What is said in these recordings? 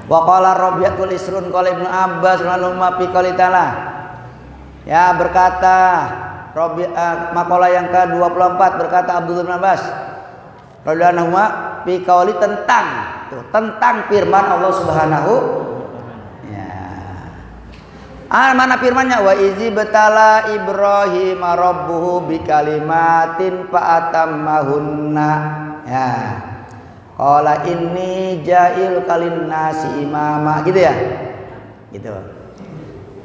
Wa qala Rabi'atul Isrun qala Ibnu Abbas lanuma fi qouli ta'ala. Ya, berkata makalah yang ke-24 berkata Abdullah bin Abbas radhiyallahu anhu fi qouli tentang firman Allah Subhanahu ya. Mana firmannya? Wa izi betala Ibrahim rabbuhu bikalimatin fa'atammahunna. Ya. Qala inni ja'il kalin nasi imama, gitu ya. Gitu.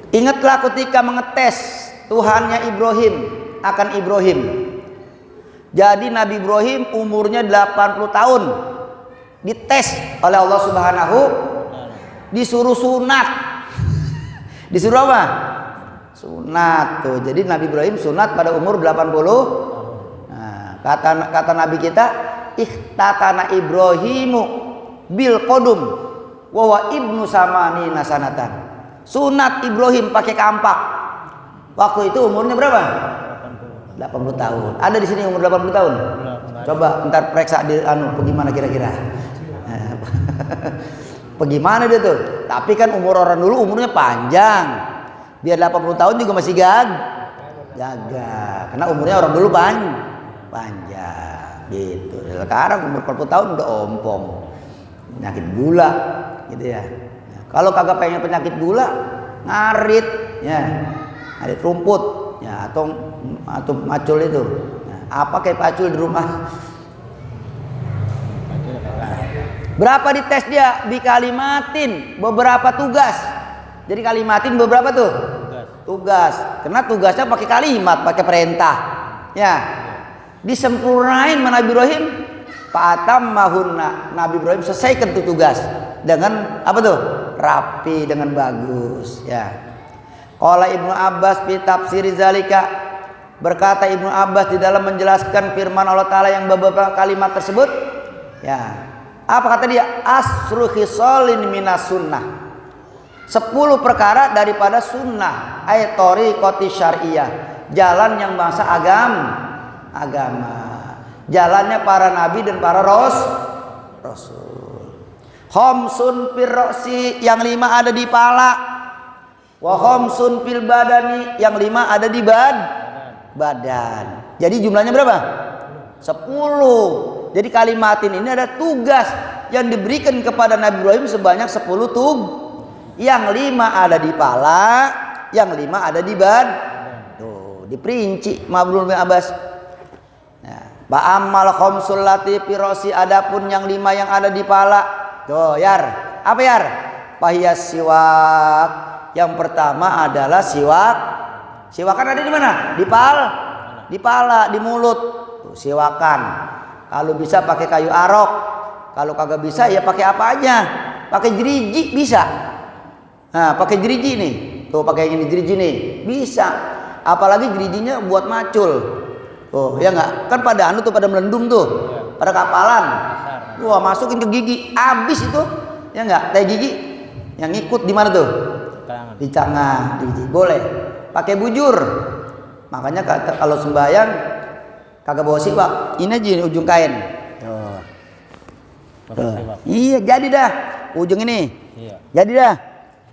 Ingatlah ketika mengetes Tuhannya Ibrahim akan Ibrahim. Jadi Nabi Ibrahim umurnya 80 tahun. Dites oleh Allah Subhanahu, disuruh sunat. Disuruh apa? Sunat tuh. Jadi Nabi Ibrahim sunat pada umur 80. Nah, kata Nabi kita, ikhtatana Ibrahimu bil qodum wa wa ibnu samani nasanatan. Sunat Ibrahim pakai kampak. Waktu itu umurnya berapa? 80 tahun. Ada di sini umur 80 tahun? Coba ntar periksa di bagaimana kira-kira. Bagaimana dia tuh? Tapi kan umur orang dulu umurnya panjang. Biar 80 tahun juga masih gagah. Karena umurnya orang dulu panjang. Gitu. Sekarang umur 40 tahun udah ompong, penyakit gula, gitu ya. Kalau kagak pengen penyakit gula, ngarit, ya, ngarit rumput, ya, atau macul itu. Nah, apa kayak pacul di rumah? Berapa dites dia? Di kalimatin beberapa tugas. Jadi kalimatin beberapa tuh? Tugas. Karena tugasnya pakai kalimat, pakai perintah, ya. Disempurnain Nabi Ibrahim, fa'atammahunna. Nabi Ibrahim selesaikan tuh tugas dengan apa tuh? Rapi, dengan bagus, ya. Qala Ibnu Abbas fi tafsir zalika, berkata Ibnu Abbas di dalam menjelaskan firman Allah Ta'ala yang beberapa kalimat tersebut, ya. Apa kata dia? Asru khisalin minas sunnah. 10 perkara daripada sunnah, ay thariqati syar'iyah, jalan yang bangsa agama. Jalannya para nabi dan para rasul. Khamsun fil ra'si, yang 5 ada di pala. Wa khamsun fil badani, yang 5 ada di badan. Jadi jumlahnya berapa? 10. Jadi kalimatin ini ada tugas yang diberikan kepada Nabi Ibrahim sebanyak 10 Yang 5 ada di pala, yang 5 ada di badan. Tuh, diperinci Abdullah bin Abbas. Ba'amal khamsul lati firosi, adapun yang 5 yang ada di pala. Tuh, Yar. Apa Yar? Pahiyas siwak. Yang pertama adalah siwak. Siwakan ada di mana? Di pala, di mulut. Tuh, siwakan. Kalau bisa pakai kayu arok. Kalau kagak bisa ya pakai apa aja. Pakai jeriji bisa. Nah, pakai jeriji nih. Tuh, pakai ini jeriji nih. Bisa. Apalagi jerijinya buat macul. Oh ya enggak, kan pada tuh pada melendung tuh, pada kapalan. Wah, masukin ke gigi, habis itu. Ya enggak, teh gigi yang ngikut di mana tuh? Di cangah, di gigi. Boleh. Pakai bujur. Makanya kalau sembahyang kagak bawa siwak, ini aja ujung kain. Tuh. Iya, jadi dah. Ujung ini. Iya. Jadi dah.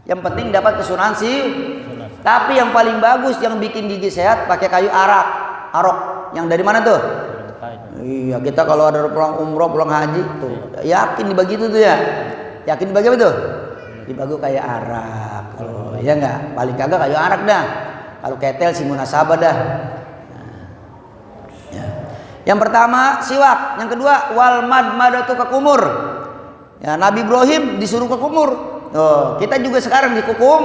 Yang penting dapat kesunahan sih. Tapi yang paling bagus yang bikin gigi sehat pakai kayu arok. Yang dari mana tuh? Iya, kita kalau ada pulang umroh, pulang haji tuh, yakin dibagi itu tuh ya. Yakin dibagi apa tuh? Dibagi kayak arak. Oh, ya enggak? Paling kagak kayu arak dah. Kalau ketel si munasabah dah. Nah, ya. Yang pertama siwak, yang kedua wal madmadatu ke kumur. Ya, Nabi Ibrahim disuruh ke kumur. Oh, kita juga sekarang dikukum.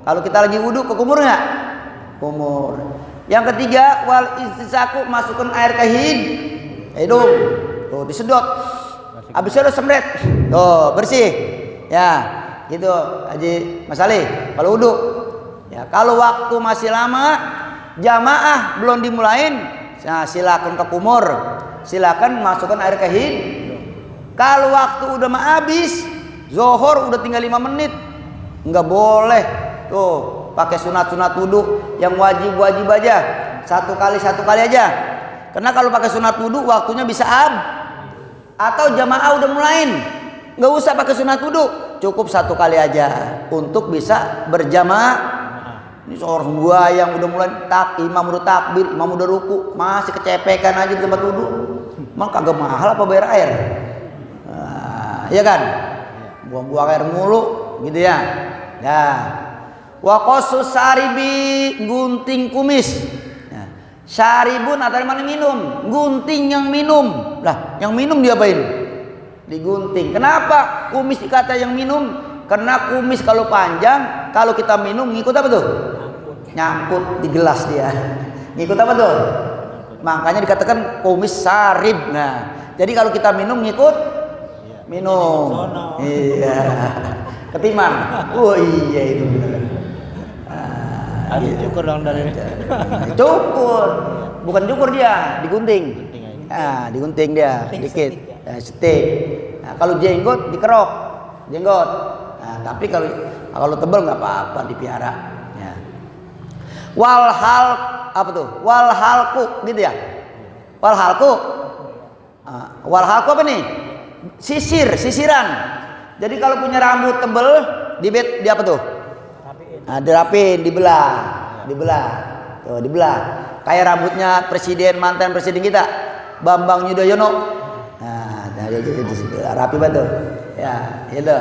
Kalau kita lagi wudhu ke kumur enggak? Kumur. Yang ketiga wal istisaku, masukkan air ke hidung. Tuh, disedot. Habis itu semret. Tuh, bersih. Ya, gitu Haji Mas Ali kalau wudu. Ya, kalau waktu masih lama, jamaah belum dimulain, nah silakan ke kumur. Silakan masukkan air ke hidung. Kalau waktu udah mau habis, zuhur udah tinggal 5 menit, enggak boleh. Tuh, pakai sunat-sunat wudu, yang wajib aja. Satu kali aja. Karena kalau pakai sunat wudu waktunya bisa atau jamaah udah mulain. nggak usah pakai sunat wudu, cukup 1 kali aja untuk bisa berjamaah. Ini seorang buaya yang udah mulai imam udah takbir, imam udah ruku, masih kecepekan aja di tempat wudu. Emang kagak mahal apa bayar air? Iya kan? Buang-buang air mulu gitu ya. Ya. Wa qasus saribi, gunting kumis. Nah, syaribun atau mana minum, gunting yang minum. Lah, yang minum diapain? Digunting. Kenapa kumis dikata yang minum? Karena kumis kalau panjang, kalau kita minum ngikut apa tuh? Nyangkut di gelas dia. Ngikut apa tuh? Makanya dikatakan kumis sarib. Nah, jadi kalau kita minum ngikut minum. Iya. Ketiman. Oh iya itu benar. Ada cukur dong dari ini. Cukur. Bukan cukur dia, digunting. Digunting dia dikit. Stick. Nah, kalau jenggot dikerok. Jenggot. Nah, tapi kalau tebal nggak apa-apa dipiara. Ya. Apa tuh? Walhalku gitu ya. Walhalku. Walhalku apa nih? Sisiran. Jadi kalau punya rambut tebal, di apa tuh? Dirapin, dibelah. Tuh, dibelah. Kayak rambutnya mantan presiden kita, Bambang Yudhoyono. Nah, rapi banget tuh. Ya, itu.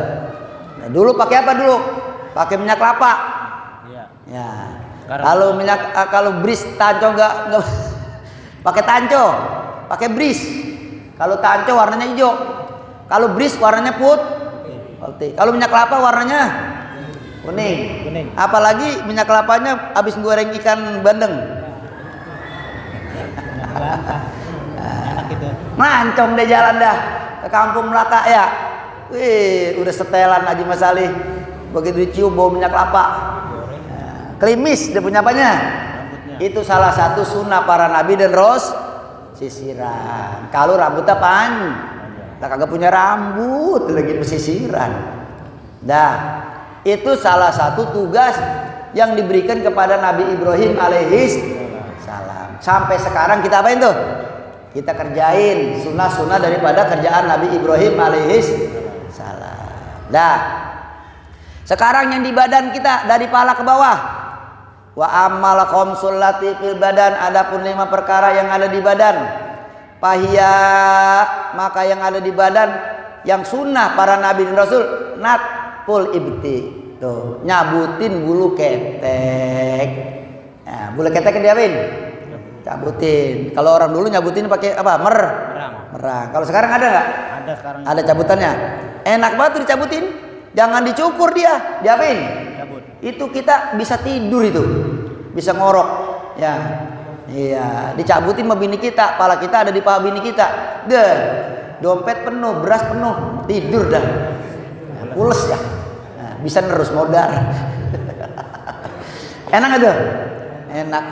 Nah, dulu pakai apa dulu? Pakai minyak kelapa. Iya. Ya. Kalau bris tanco enggak pakai tanco, pakai bris. Kalau tanco warnanya hijau. Kalau bris warnanya putih. Kalau minyak kelapa warnanya kuning. Apalagi minyak kelapanya habis goreng ikan bandeng. Mancong deh jalan dah ke kampung Melaka ya. Wih, udah setelan Haji Mas Ali. Begitu dicium bau minyak kelapa. Klimis dia punya apanya? Itu salah satu sunnah para nabi dan sisiran. Kalau rambutnya tak kagak punya rambut lagi pesisiran. Dah, itu salah satu tugas yang diberikan kepada Nabi Ibrahim alaihis salam. Sampai sekarang kita apain tuh? Kita kerjain sunnah-sunnah daripada kerjaan Nabi Ibrahim alaihis salam. Dah. Sekarang yang di badan kita dari pala ke bawah. Wa amal khamsul lati fil badan, adapun 5 perkara yang ada di badan. Pahia, maka yang ada di badan yang sunnah para nabi dan rasul, natful ibti. Tuh, nyabutin bulu ketek. Nah, bulu ketek kan diapain? Cabutin. Kalau orang dulu nyabutin pakai apa? Merang. Kalau sekarang ada nggak? Ada sekarang. Ada cabutannya. Enak banget tuh dicabutin. Jangan dicukur dia. Diapain? Cabut. Itu kita bisa tidur itu. Bisa ngorok. Ya. Iya, dicabutin sama bini kita, pala kita ada di paha bini kita. Deh, dompet penuh, beras penuh, tidur dah. Pules ya. Nah, bisa nerus modal. Enak gak tuh? Enak.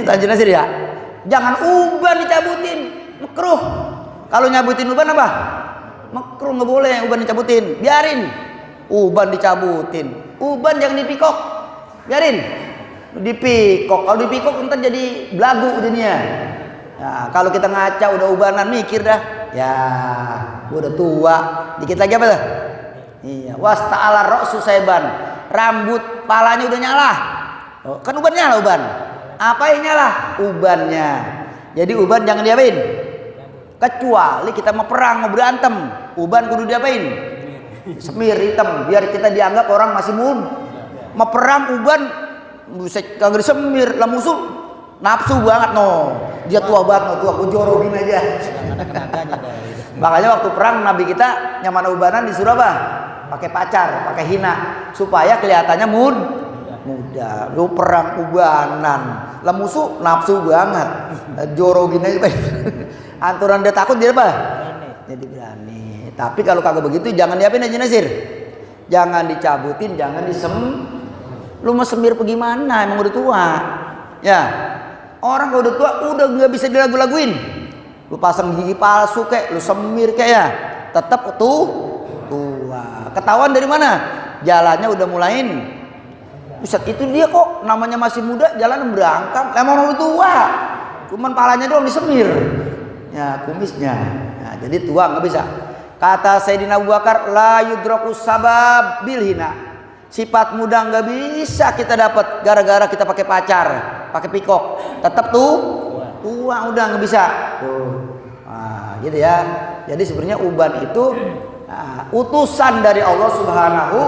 Lanjut aja ya. Jangan uban dicabutin, makruh. Kalau nyabutin uban apa? Makruh, nggak boleh uban dicabutin. Biarin. Uban dicabutin. Uban jangan dipikok. Biarin. Dipikok, kalau dipikok ntar jadi belagu jadinya. Nah, kalau kita ngaca udah ubanan mikir dah. Ya, gua udah tua. Dikit lagi apa tuh? Iya, wasta'ala ra'su saiban. Rambut palanya udah nyala. Oh, kan uban nyala uban. Apa yang nyala? Ubannya. Jadi uban jangan diapain? Kecuali kita mau perang, mau berantem, uban kudu diapain? Semir hitam biar kita dianggap orang masih mau perang uban. Buset, kagak disemir lah musuh nafsu banget dia tua banget tua jorokin aja. Makanya waktu perang nabi kita nyaman ubanan disuruh apa? Pakai pacar, pakai hina supaya kelihatannya muda. Lu perang ubanan lah musuh nafsu banget jorokin aja. Anturan dia takut dia apa? Jadi berani. Tapi kalau kagak begitu jangan diapain aja Nasir. Jangan dicabutin, jangan lu mau semir pergi mana? Emang udah tua. Ya. Orang kalau udah tua udah nggak bisa dilagu-laguin. Lu pasang gigi palsu kayak, lu semir kayak ya. Tetap tua. Ketahuan dari mana? Jalannya udah mulain. Buset, itu dia kok namanya masih muda, jalan berangkang. Emang udah tua. Cuman palanya doang disemir. Ya, kumisnya. Nah, jadi tua nggak bisa. Kata Sayyidina Abu Bakar, la yudrakus sabab bil hina. Sifat muda nggak bisa kita dapat gara-gara kita pakai pacar, pakai pikok. Tetap tuh tua udah nggak bisa. Tuh. Nah, gitu ya. Jadi sebenarnya uban itu utusan dari Allah Subhanahu,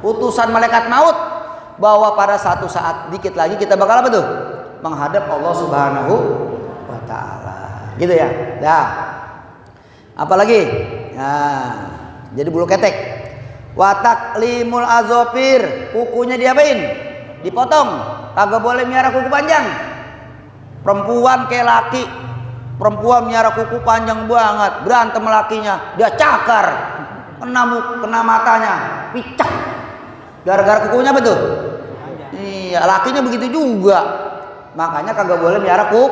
utusan malaikat maut, bahwa pada satu saat dikit lagi kita bakal apa tuh? Menghadap Allah Subhanahu wa taala. Gitu ya. Dah. Apalagi? Nah, jadi bulu ketek. Watak limul azofir, kukunya diapain? Dipotong. Kagak boleh miara kuku panjang. Perempuan kayak laki, perempuan miara kuku panjang banget, berantem lakinya, dia cakar, kena matanya, picak. Gara-gara kukunya apa tuh? Iya, lakinya begitu juga. Makanya kagak boleh miara kuku.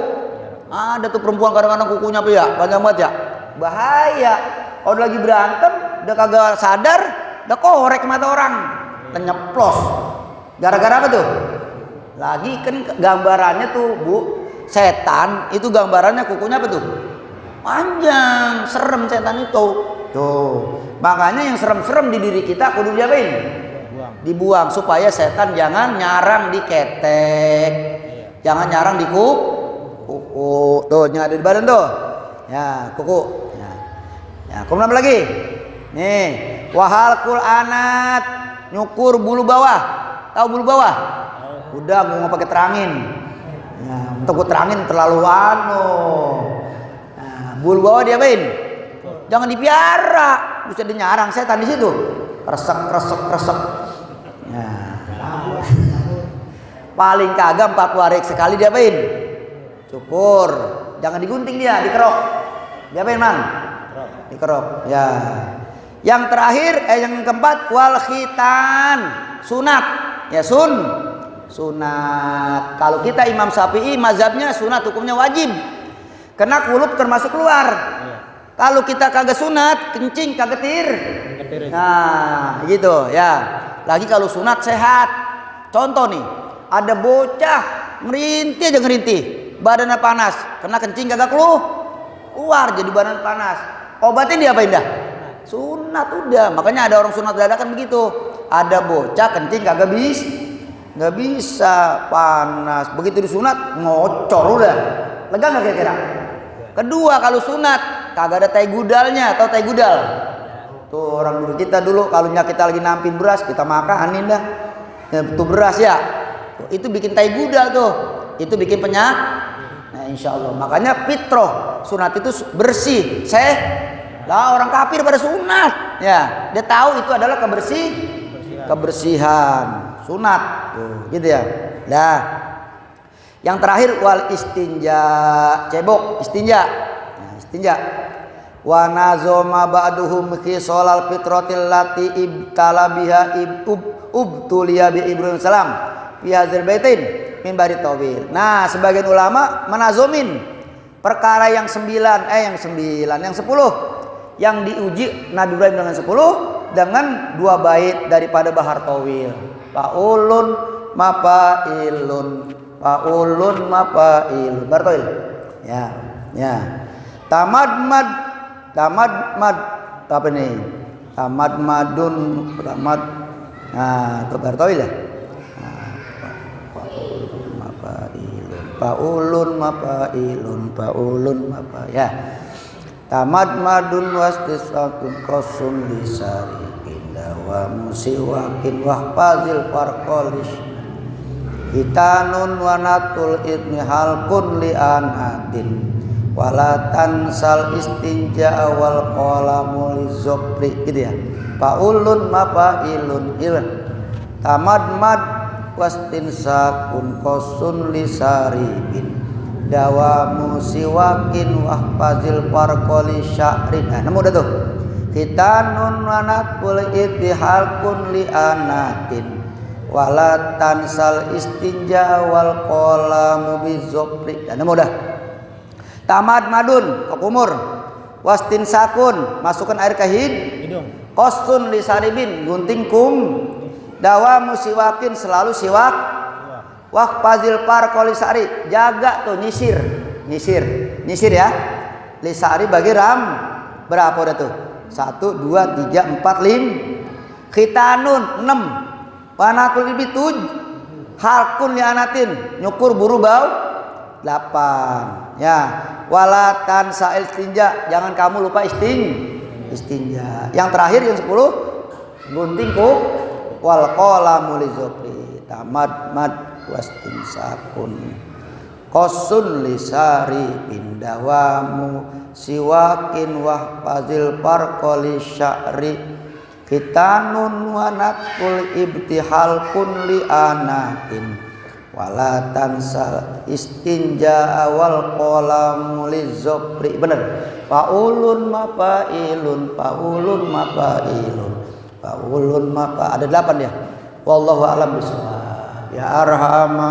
Ada tuh perempuan kadang-kadang kukunya apa ya? Panjang banget ya. Bahaya. Kalau lagi berantem, udah kagak sadar, udah korek mata orang, nyeplos. Gara-gara apa tuh? Lagi kan gambarannya tuh Bu, setan itu gambarannya kukunya apa tuh? Panjang, serem setan itu. Tuh. Makanya yang serem-serem di diri kita kudu diapain? Dibuang supaya setan jangan nyarang di ketek. Jangan nyarang di kuku. Tuh, yang ada di badan tuh. Ya, kuku. Ya, kemudian apa lagi? Nih, wahalkul anat, nyukur bulu bawah. Tahu bulu bawah? Udah mau pakai terangin. Ya, untuk terangin terlalu bulu bawah diapain? Jangan dipiara, bisa dinyarang setan di situ. Kresek. Ya. Paling kagak 40 hari sekali diapain? Cukur. Jangan digunting dia, dikerok. Diapain, Mang? Dikerok. Ya. Yang terakhir yang keempat wal khitan, sunat. Ya sunat. Kalau kita Imam Syafi'i mazhabnya sunat hukumnya wajib. Karena kulut termasuk keluar. Kalau kita kagak sunat, kencing kagak tir. Nah, gitu ya. Lagi kalau sunat sehat. Contoh nih, ada bocah ngerintih, badannya panas, karena kencing kagak keluar jadi badan panas. Obatin dia apain dah? Sunat udah. Makanya ada orang sunat dadakan begitu. Ada bocah kencing kagak bisa panas. Begitu disunat ngocor udah. Lega nggak kira-kira? Kedua kalau sunat kagak ada tai gudalnya. Tahu tai gudal? Tuh orang dulu kita kalau kita lagi nampin beras kita makanin dah. Itu beras ya. Itu bikin tai gudal tuh. Itu bikin penyakit. Nah, insya Allah. Makanya fitrah sunat itu bersih. Lah orang kafir pada sunat. Ya, dia tahu itu adalah kebersihan. Sunat. Tuh, gitu ya. Nah, yang terakhir wal istinja, cebok, istinja. Nah, istinja. Wa nazoma ba'duhum khisalal fitratil lati ibtala biha ubtuliya bi Ibrahim salam fi hadzal baitin min bari tawil. Nah, sebagian ulama menazomin perkara yang 10 yang diuji Nabi Ibrahim dengan 10 dengan 2 bait daripada bahar tawil. Paulun mapailun bahar tawil. Ya. Tamad apa nih? Tamad. Nah, itu bahar tawil ya. Paulun ya. Tamad madun wastisatun qasum lisari indawa musiwakin wahfazil farqalish hitanun wanatul idni halkun li anatin walatan sal istinja awal qalamu lizopri gitu ya. Paulun mafailun tamad mad wastin sakun kosun lisaribin dawamu siwakin wahfazil farqali sya'rin. Nah, nemu dah tuh. Hitanun wanat boleh ittihalkun li anatin wala tansal istinja wal qalamu bizopri. Nah, nemu dah. Tamad madun kekumur wastin sakun masukkan air ke hidung kosun lisaribin gunting dawamu siwakin selalu siwak wahfazil farqali sari jaga tuh nyisir ya lisari bagi berapa udah tuh 1, 2, 3, 4, 5. Khitanun 6. Wanatul ibi 7. Halkun lianatin nyukur buru bau 8. Ya. Walatan sa'il istinja, jangan kamu lupa istinja. Yang terakhir yang 10 gunting ku wal qalamu lizofri tamad mad wastimsakun qasun lisari pindawamu siwakin wahfazil farqali sya'ri khitanun wa natul ibtihal kun li anatin wala tansal istinja awal qalamu lizofri. Bener. Paulun mafailun ada 8 ya. Wallahu a'lam bishawab. Ya arhamar